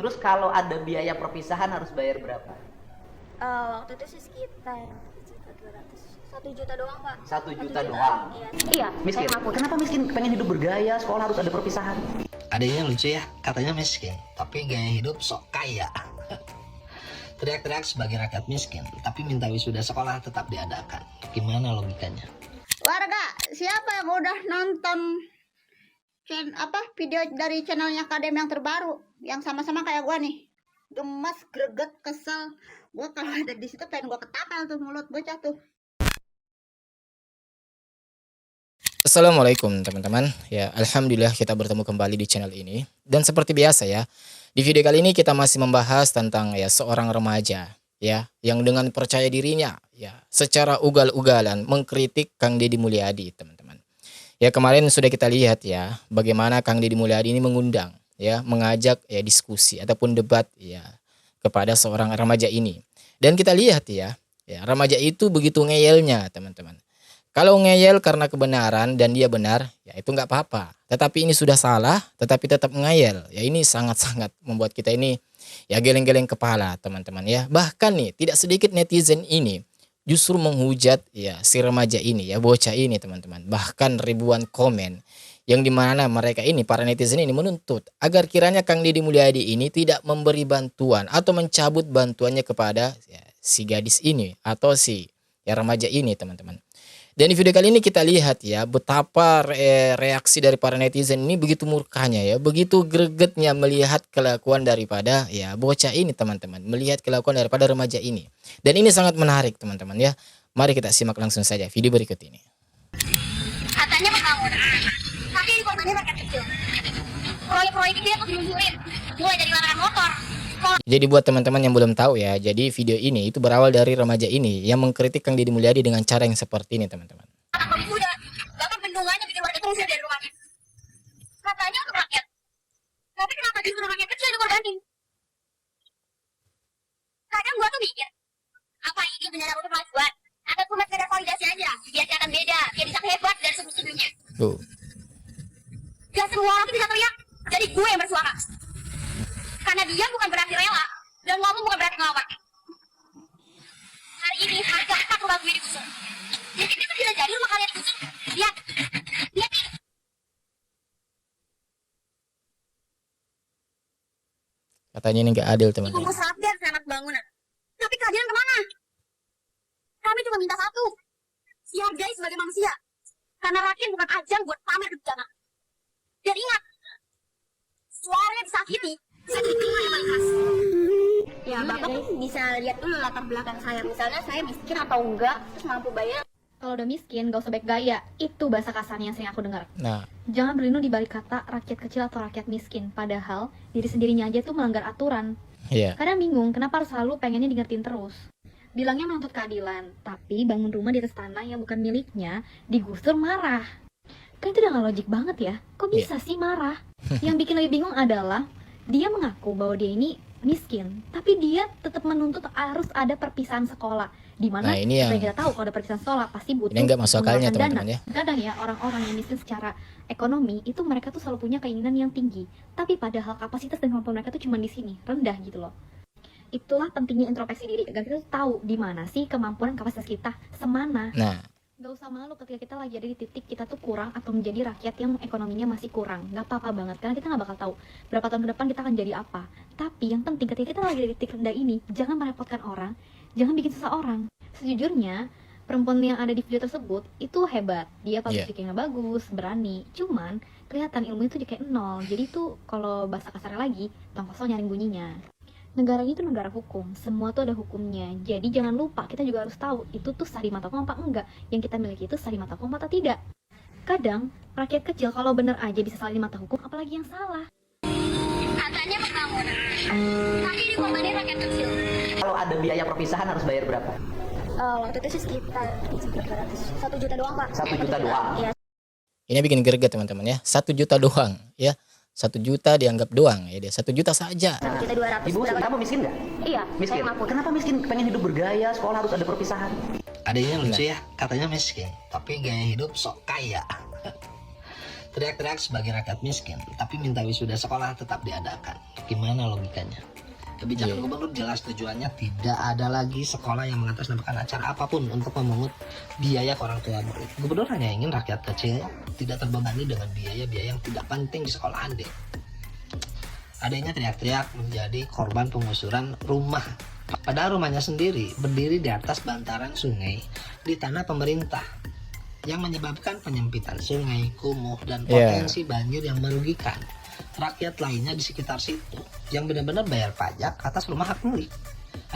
Terus kalau ada biaya perpisahan harus bayar berapa? Waktu itu sih sekitar 1.200, 1 juta doang pak. 1 juta doang? Iya, Miskin? saya ngaku. Kenapa miskin? Pengen hidup bergaya, sekolah harus ada perpisahan. Adanya lucu ya, katanya miskin, tapi gaya hidup sok kaya. Teriak-teriak sebagai rakyat miskin, tapi minta wisuda sekolah tetap diadakan. Gimana logikanya? Warga, siapa yang udah nonton video dari channelnya Kadem yang terbaru, yang sama-sama kayak gua nih, gemes, greget, kesel. Gua kalau ada di situ pengen gua ketapel tuh mulut bocah tuh. Assalamualaikum teman-teman. Ya, alhamdulillah kita bertemu kembali di channel ini. Dan seperti biasa ya, di video kali ini kita masih membahas tentang ya seorang remaja ya yang dengan percaya dirinya ya secara ugal-ugalan mengkritik Kang Deddy Mulyadi, teman-teman. Ya, kemarin sudah kita lihat ya bagaimana Kang Deddy Mulyadi ini mengundang ya, mengajak ya diskusi ataupun debat ya kepada seorang remaja ini. Dan kita lihat ya remaja itu begitu ngeyelnya, teman-teman. Kalau ngeyel karena kebenaran dan dia benar, ya itu nggak apa-apa. Tetapi ini sudah salah, tetapi tetap ngeyel. Ya ini sangat-sangat membuat kita ini ya geleng-geleng kepala, teman-teman ya. Bahkan nih tidak sedikit netizen ini justru menghujat ya si remaja ini ya, bocah ini, teman-teman. Bahkan ribuan komen yang dimana mereka ini, para netizen ini menuntut agar kiranya Kang Deddy Mulyadi ini tidak memberi bantuan atau mencabut bantuannya kepada ya, si gadis ini atau si ya remaja ini, teman-teman. Dan di video kali ini kita lihat ya betapa reaksi dari para netizen ini begitu murkanya ya, begitu gregetnya melihat kelakuan daripada ya bocah ini, teman-teman, melihat kelakuan daripada remaja ini. Dan ini sangat menarik, teman-teman ya. Mari kita simak langsung saja video berikut ini. Katanya membangun, tapi di kotanya rakyat kecil. Proyek-proyek itu aku dimunculin, mulai dari larangan motor. Jadi buat teman-teman yang belum tahu ya, jadi video ini itu berawal dari remaja ini yang mengkritik Kang Deddy Mulyadi dengan cara yang seperti ini, teman-teman. Anak muda, bahkan bendungannya bikin warga terusir dari rumahnya. Katanya untuk rakyat, tapi kenapa justru rakyat kecil dikorbanin? Kadang gua tuh mikir, apa ini beneran untuk kemajuan? Atau cuma sekedar validasi aja, biar kelihatan beda, biar bisa hebat dari sebelum-sebelumnya. Tuh. Gak semua orang tuh bisa teriak, jadi gue yang bersuara. Karena dia bukan berarti rela, dan ngomong bukan berarti ngelawan. Hari ini harga 4 rumah gue digusur. Jadi itu tidak jadi rumah kalian digusur. Lihat, lihat nih. Katanya ini nggak adil, teman-teman. Ibu sadar anak bangunan. Tapi keadilan kemana? Kami cuma minta satu. Dihargai sebagai manusia. Karena rakyat bukan ajang buat pamer di bencana. Dan ingat, suaranya disakiti. Ya, Bapak bisa lihat dulu latar belakang saya. Misalnya saya miskin atau enggak, terus mampu bayar. Kalau udah miskin, gak usah baik gaya. Itu bahasa kasarnya yang sering aku dengar. Nah, Jangan berlindung di balik kata rakyat kecil atau rakyat miskin. Padahal diri sendirinya aja tuh melanggar aturan. iya. Kadang bingung kenapa harus selalu pengennya diingetin terus. Bilangnya menuntut keadilan, tapi bangun rumah di atas tanah yang bukan miliknya, digusur marah. Kan itu udah gak logik banget ya. Kok bisa sih marah? Yang bikin lebih bingung adalah dia mengaku bahwa dia ini miskin, tapi dia tetap menuntut harus ada perpisahan sekolah. Dimana Nah, ini yang kita tahu kalau ada perpisahan sekolah pasti butuh ini nggak masuk akalnya, mengeluarkan teman-teman ya. Kadang ya orang-orang yang miskin secara ekonomi itu mereka tuh selalu punya keinginan yang tinggi, tapi padahal kapasitas dan kemampuan mereka tuh cuma di sini, rendah gitu loh. Itulah pentingnya introspeksi diri agar kita tuh tahu di mana sih kemampuan kapasitas kita, semana. Nah, Gak usah malu ketika kita lagi ada di titik kita tuh kurang atau menjadi rakyat yang ekonominya masih kurang. Gak apa-apa banget, karena kita gak bakal tahu berapa tahun ke depan kita akan jadi apa. Tapi yang penting ketika kita lagi di titik rendah ini, jangan merepotkan orang, jangan bikin susah orang. Sejujurnya, perempuan yang ada di video tersebut itu hebat. Dia public speaking-nya bagus, berani. Cuman kelihatan ilmunya tuh kayak nol. Jadi tuh kalau bahasa kasarnya lagi, tong kosong nyaring bunyinya. Negara ini tuh negara hukum, semua tuh ada hukumnya. Jadi jangan lupa, kita juga harus tahu itu tuh sah di mata hukum apa enggak. Yang kita miliki itu sah di mata hukum atau tidak. Kadang rakyat kecil kalau bener aja bisa salah di mata hukum, apalagi yang salah. Katanya membangun, tapi dikorbanin rakyat kecil. Kalau ada biaya perpisahan harus bayar berapa? Waktu itu sih sekitar 1 juta doang pak. 1 juta doang? Iya. ini bikin greget, teman-teman ya. 1 juta doang ya. 1 juta dianggap doang ya, dia 1 juta saja. 1.200.000. Ibu, kamu miskin nggak? Iya, Miskin? saya ngaku. Kenapa miskin? Pengen hidup bergaya, sekolah harus ada perpisahan. Adanya lucu ya, katanya miskin, tapi gaya hidup sok kaya. Teriak-teriak sebagai rakyat miskin, tapi minta wisuda sekolah tetap diadakan. Gimana logikanya? Kebijakan gubernur jelas tujuannya tidak ada lagi sekolah yang mengatasnamakan acara apapun untuk memungut biaya ke orang tua murid. Gubernur hanya ingin rakyat kecil tidak terbebani dengan biaya-biaya yang tidak penting di sekolahan deh. Adanya teriak-teriak menjadi korban penggusuran rumah. Padahal rumahnya sendiri berdiri di atas bantaran sungai di tanah pemerintah, yang menyebabkan penyempitan sungai, kumuh, dan potensi banjir yang merugikan rakyat lainnya di sekitar situ yang benar-benar bayar pajak atas rumah hak milik.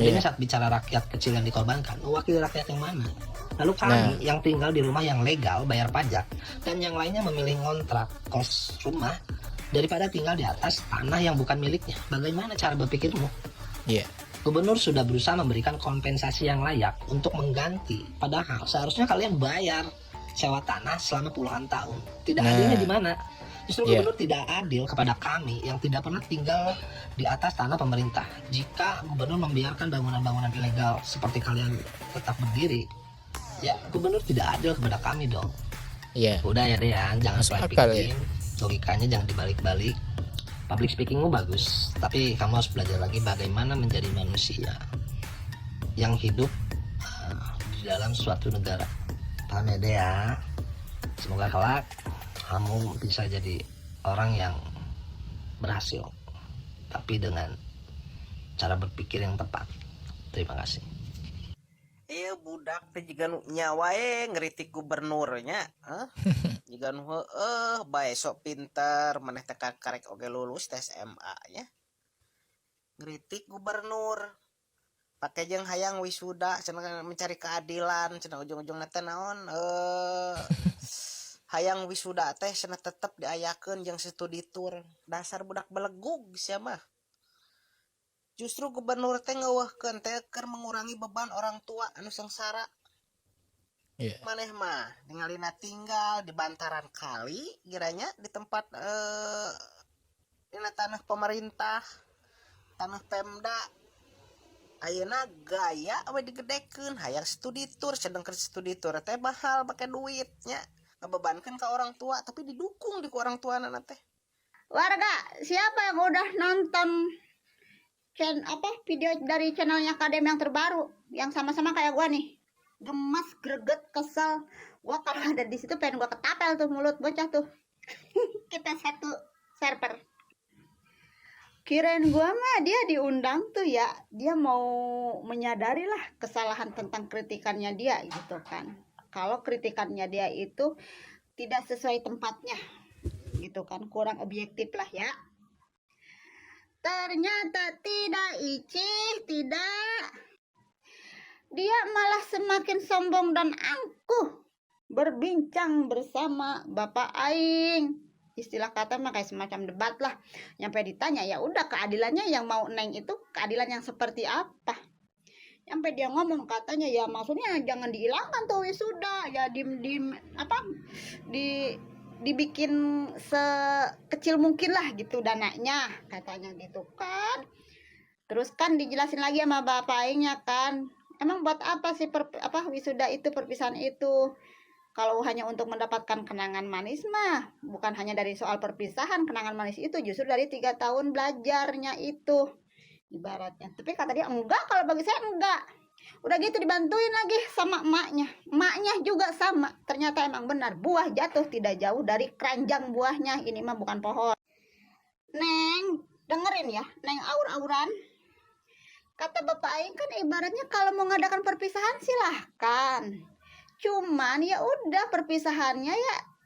Adanya saat bicara rakyat kecil yang dikorbankan, mewakili rakyat yang mana? Lalu kami yang tinggal di rumah yang legal bayar pajak dan yang lainnya memilih ngontrak kos rumah daripada tinggal di atas tanah yang bukan miliknya. Bagaimana cara berpikirmu? Gubernur sudah berusaha memberikan kompensasi yang layak untuk mengganti, padahal seharusnya kalian bayar sewa tanah selama puluhan tahun. Tidak adilnya di mana? Justru gubernur tidak adil kepada kami yang tidak pernah tinggal di atas tanah pemerintah. Jika gubernur membiarkan bangunan-bangunan ilegal seperti kalian tetap berdiri, ya gubernur tidak adil kepada kami dong. Udah ya deh ya, jangan selipin. Logikanya jangan dibalik-balik. Public speakingmu bagus, tapi kamu harus belajar lagi bagaimana menjadi manusia yang hidup di dalam suatu negara. Paham ya deh ya? Semoga kelak kamu bisa jadi orang yang berhasil, tapi dengan cara berpikir yang tepat. Terima kasih. Iya budak teh jiga nu nyawa ngeritik gubernurnya, jiga nu bae sok pinter maneh teh karek oge lulus tes SMA nya. Ngeritik gubernur. Pakai jeung hayang wisuda cenah mencari keadilan, cenah ujung-ujungna teh naon hayang wisuda teh cenah tetep diayakeun jeung studi tour. Dasar budak belegug sia mah. Justru gubernur teh ngeuweuhkeun teh keur mengurangi beban orang tua anu sengsara. Maneh mah ningalina tinggal di bantaran kali kiranya di tempat dina tanah pemerintah, tanah Pemda. Ayeuna gaya we digedekeun hayang studi tour, sedangkan studi tour teh mahal pakai duitnya. Ngebebankeun ke orang tua tapi didukung di ku orang tuana teh. Warga, siapa yang udah nonton video dari channelnya Kadem yang terbaru, yang sama-sama kayak gua nih, gemas, greget, kesel. Gua kalau ada di situ pengen gua ketapel tuh mulut bocah tuh. Kita satu server. Kirain gua mah dia diundang tuh ya, dia mau menyadari lah kesalahan tentang kritikannya dia gitu kan. Kalau kritikannya dia itu tidak sesuai tempatnya gitu kan, kurang objektif lah ya. Ternyata tidak, Icih, tidak. Dia malah semakin sombong dan angkuh berbincang bersama Bapak Aing. Istilah kata mah kayak semacam debat lah. Nyampe ditanya, ya udah keadilannya yang mau Neng itu keadilan yang seperti apa? Nyampe dia ngomong katanya ya maksudnya jangan dihilangkan tuh wisuda, ya dibikin sekecil mungkin lah gitu dananya katanya gitu kan. Terus kan dijelasin lagi sama Bapak Aingnya kan, emang buat apa sih wisuda itu, perpisahan itu? Kalau hanya untuk mendapatkan kenangan manis mah bukan hanya dari soal perpisahan, kenangan manis itu justru dari 3 tahun belajarnya itu ibaratnya. Tapi kata dia enggak, kalau bagi saya enggak. Udah gitu dibantuin lagi sama emaknya juga sama. Ternyata emang benar, buah jatuh tidak jauh dari keranjang buahnya. Ini mah bukan pohon. Neng, dengerin ya, Neng aur-auran. Kata Bapak Aing kan ibaratnya kalau mau ngadakan perpisahan silahkan. Cuman ya udah perpisahannya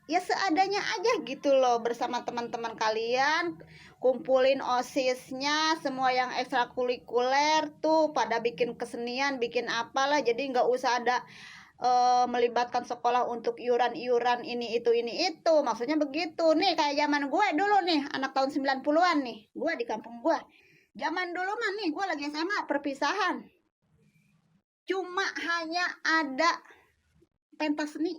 ya seadanya aja gitu loh, bersama teman-teman kalian, kumpulin OSIS-nya, semua yang ekstrakurikuler tuh pada bikin kesenian, bikin apalah, jadi nggak usah ada melibatkan sekolah untuk iuran-iuran ini itu, maksudnya begitu. Nih kayak zaman gue dulu nih, anak tahun 90-an nih, gue di kampung gue, zaman dulu mah nih gue lagi SMA perpisahan, cuma hanya ada pentas seni.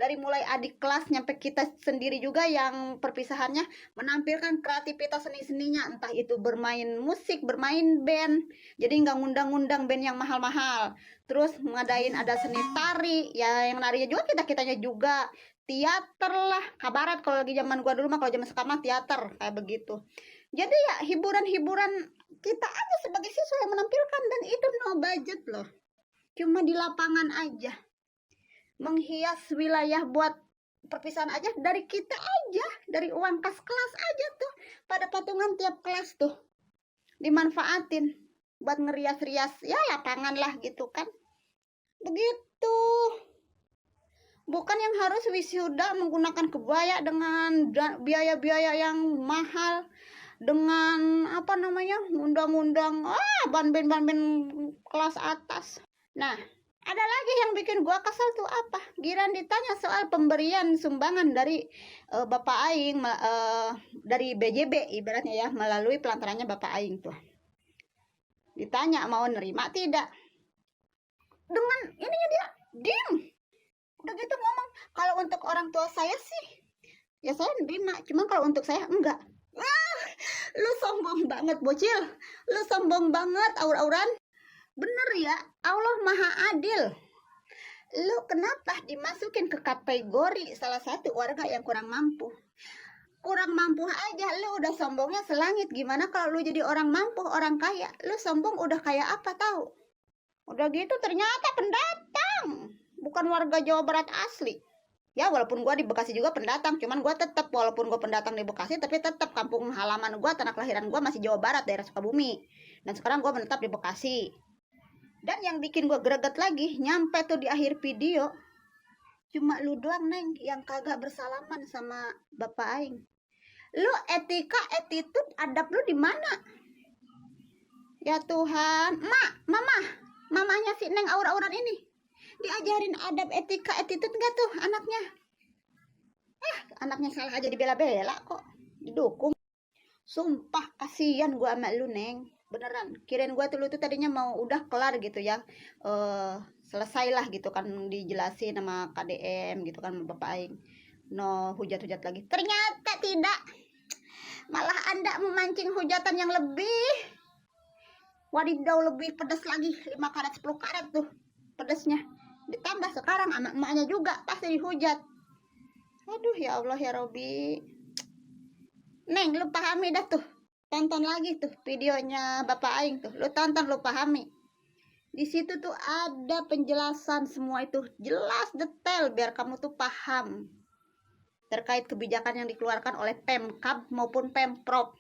Dari mulai adik kelas nyampe kita sendiri juga yang perpisahannya menampilkan kreativitas seni-seninya, entah itu bermain musik, bermain band, jadi nggak ngundang-ngundang band yang mahal-mahal. Terus ngadain ada seni tari, ya yang narinya juga kita-kitanya juga. teater lah, kabaret kalau lagi zaman gua dulu mah, kalau zaman sekarang mah teater kayak begitu. Jadi ya hiburan-hiburan kita aja sebagai siswa yang menampilkan, dan itu no budget loh. Cuma di lapangan aja. Menghias wilayah buat perpisahan aja dari kita aja, dari uang kas kelas aja tuh. Pada patungan tiap kelas tuh dimanfaatin buat ngerias-rias ya lapangan lah gitu kan. Begitu. Bukan yang harus wisuda menggunakan kebaya dengan biaya-biaya yang mahal, dengan apa namanya, undang-undang banben kelas atas. Nah, ada lagi yang bikin gua kesel tuh apa? Giran ditanya soal pemberian sumbangan dari Bapak Aing, dari BJB ibaratnya ya, melalui pelantarannya Bapak Aing tuh. Ditanya mau nerima tidak? Dengan ininya dia diem. Udah gitu ngomong, kalau untuk orang tua saya sih ya saya nerima, cuman kalau untuk saya enggak. Lu sombong banget bocil, lu sombong banget aur-auran. Bener ya, Allah Maha Adil. Lu kenapa dimasukin ke kategori salah satu warga yang kurang mampu? Kurang mampu aja lu udah sombongnya selangit. Gimana kalau lu jadi orang mampu, orang kaya? Lu sombong udah kayak apa tahu? Udah gitu ternyata pendatang, bukan warga Jawa Barat asli. Ya walaupun gua di Bekasi juga pendatang, cuman gua tetap, walaupun gua pendatang di Bekasi, tapi tetap kampung halaman gua, tanah kelahiran gua masih Jawa Barat, daerah Sukabumi. Dan sekarang gua menetap di Bekasi. Dan yang bikin gua greget lagi, nyampe tuh di akhir video, cuma lu doang Neng yang kagak bersalaman sama Bapak Aing. Lu etika, attitude, adab lu di mana? Ya Tuhan, mamahnya si Neng aur-auran ini diajarin adab, etika, attitude enggak tuh anaknya? Anaknya salah aja dibela-bela kok, didukung. Sumpah kasihan gua sama lu Neng, beneran. Kirain gua tuh lu tuh tadinya mau udah kelar gitu ya, selesai lah gitu kan, dijelasin sama KDM gitu kan, sama Bapak Aing. No hujat-hujat lagi. Ternyata tidak, malah Anda memancing hujatan yang lebih wadidaw, lebih pedas lagi, 5 karat 10 karat tuh pedasnya. Ditambah sekarang sama emaknya juga pasti dihujat. Aduh ya Allah ya Robi. Neng lu pahami dah tuh, tonton lagi tuh videonya Bapak Aing tuh, lu tonton, lu pahami. Di situ tuh ada penjelasan semua itu, jelas detail biar kamu tuh paham terkait kebijakan yang dikeluarkan oleh Pemkab maupun Pemprov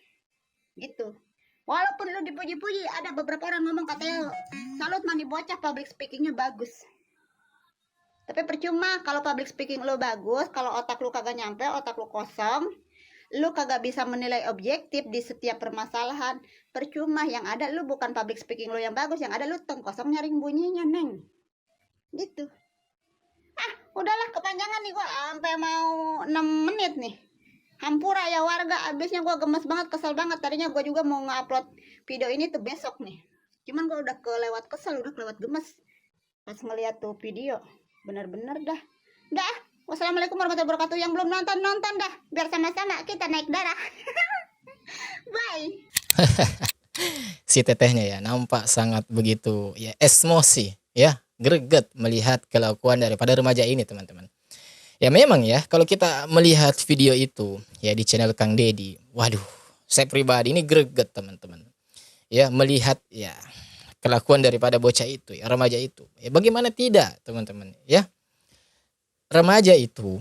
gitu. Walaupun lu dipuji-puji, ada beberapa orang ngomong katanya salut mandi bocah public speakingnya bagus. Tapi percuma kalau public speaking lu bagus, kalau otak lu kagak nyampe, otak lu kosong, lu kagak bisa menilai objektif di setiap permasalahan. Percuma, yang ada lu bukan public speaking lu yang bagus, yang ada lu tong kosong nyaring bunyinya Neng. Gitu. Udahlah kepanjangan nih, gua sampai mau 6 menit nih. Hampura ya warga, abisnya gua gemes banget, kesel banget. Tadinya gua juga mau nge-upload video ini tuh besok nih, cuman gua udah kelewat kesel, udah kelewat gemes pas ngeliat tuh video. Bener-bener dah. Wassalamualaikum warahmatullahi wabarakatuh. Yang belum nonton dah, biar sama-sama kita naik darah. Bye. Si tetehnya ya nampak sangat begitu ya emosi ya, greget melihat kelakuan daripada remaja ini teman-teman. Ya memang ya, kalau kita melihat video itu ya di channel Kang Deddy, waduh, saya pribadi ini greget teman-teman. Ya melihat ya kelakuan daripada bocah itu, ya remaja itu. Ya bagaimana tidak teman-teman ya. Remaja itu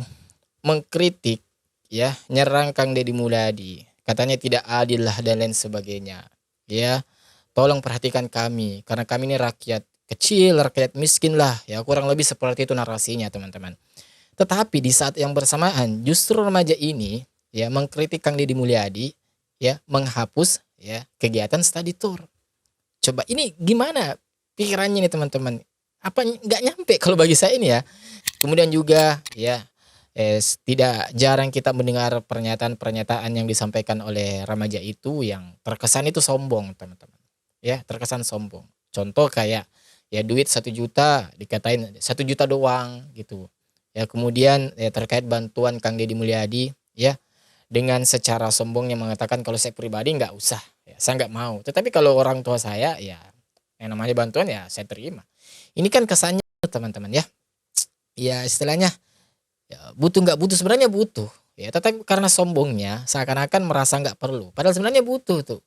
mengkritik ya, nyerang Kang Deddy Mulyadi, katanya tidak adil lah dan lain sebagainya. Ya, tolong perhatikan kami karena kami ini rakyat kecil, rakyat miskin lah. Ya kurang lebih seperti itu narasinya teman-teman. Tetapi di saat yang bersamaan justru remaja ini ya mengkritik Kang Deddy Mulyadi ya, menghapus ya kegiatan study tour. Coba ini gimana pikirannya nih teman-teman? Apa nggak nyampe kalau bagi saya ini ya. Kemudian juga ya tidak jarang kita mendengar pernyataan-pernyataan yang disampaikan oleh remaja itu yang terkesan itu sombong teman-teman. Ya terkesan sombong. Contoh kayak ya duit 1 juta dikatain 1 juta doang gitu. Ya kemudian ya terkait bantuan Kang Deddy Mulyadi ya dengan secara sombongnya mengatakan kalau saya pribadi nggak usah, ya, saya nggak mau. Tetapi kalau orang tua saya ya yang namanya bantuan ya saya terima. Ini kan kesannya teman-teman ya. Ya istilahnya Ya, butuh nggak butuh, sebenarnya butuh. Ya, tetapi karena sombongnya seakan-akan merasa nggak perlu. Padahal sebenarnya butuh tuh.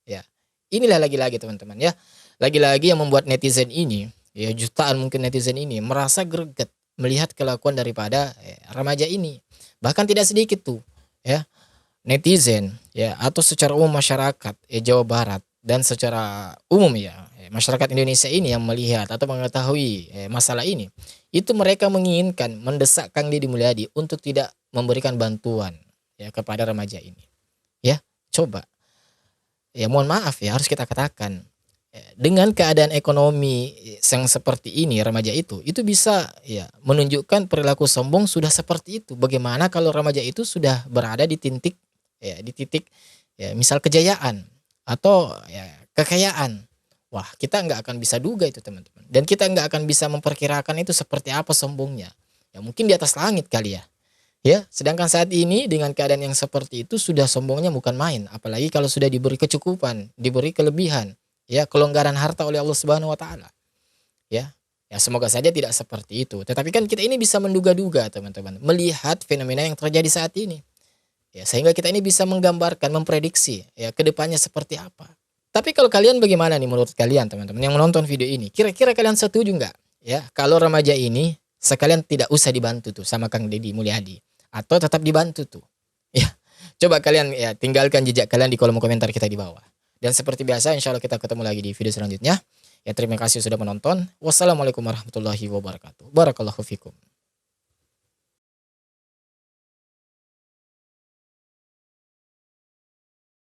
Ya, inilah lagi-lagi teman-teman ya. Lagi-lagi yang membuat netizen ini, ya jutaan mungkin netizen ini merasa greget melihat kelakuan daripada remaja ini. Bahkan tidak sedikit tuh, ya netizen ya atau secara umum masyarakat Jawa Barat dan secara umum ya masyarakat Indonesia ini yang melihat atau mengetahui masalah ini, itu mereka menginginkan mendesak Kang Deddy Mulyadi untuk tidak memberikan bantuan ya kepada remaja ini. Ya, coba ya mohon maaf ya harus kita katakan dengan keadaan ekonomi yang seperti ini remaja itu bisa ya menunjukkan perilaku sombong sudah seperti itu. Bagaimana kalau remaja itu sudah berada di titik ya misal kejayaan atau ya kekayaan. Wah, kita nggak akan bisa duga itu teman-teman. Dan kita nggak akan bisa memperkirakan itu seperti apa sombongnya. Ya mungkin di atas langit kali ya. Ya, sedangkan saat ini dengan keadaan yang seperti itu sudah sombongnya bukan main. Apalagi kalau sudah diberi kecukupan, diberi kelebihan, ya kelonggaran harta oleh Allah Subhanahu wa taala. Ya. Ya semoga saja tidak seperti itu. Tetapi kan kita ini bisa menduga-duga teman-teman, melihat fenomena yang terjadi saat ini. Ya, sehingga kita ini bisa menggambarkan, memprediksi ya kedepannya seperti apa. Tapi kalau kalian bagaimana nih menurut kalian teman-teman yang menonton video ini? Kira-kira kalian setuju nggak? Ya, kalau remaja ini sekalian tidak usah dibantu tuh sama Kang Deddy Mulyadi atau tetap dibantu tuh? Ya, coba kalian ya tinggalkan jejak kalian di kolom komentar kita di bawah. Dan seperti biasa, insya Allah kita ketemu lagi di video selanjutnya. Ya terima kasih sudah menonton. Wassalamualaikum warahmatullahi wabarakatuh. Barakallahu fikum.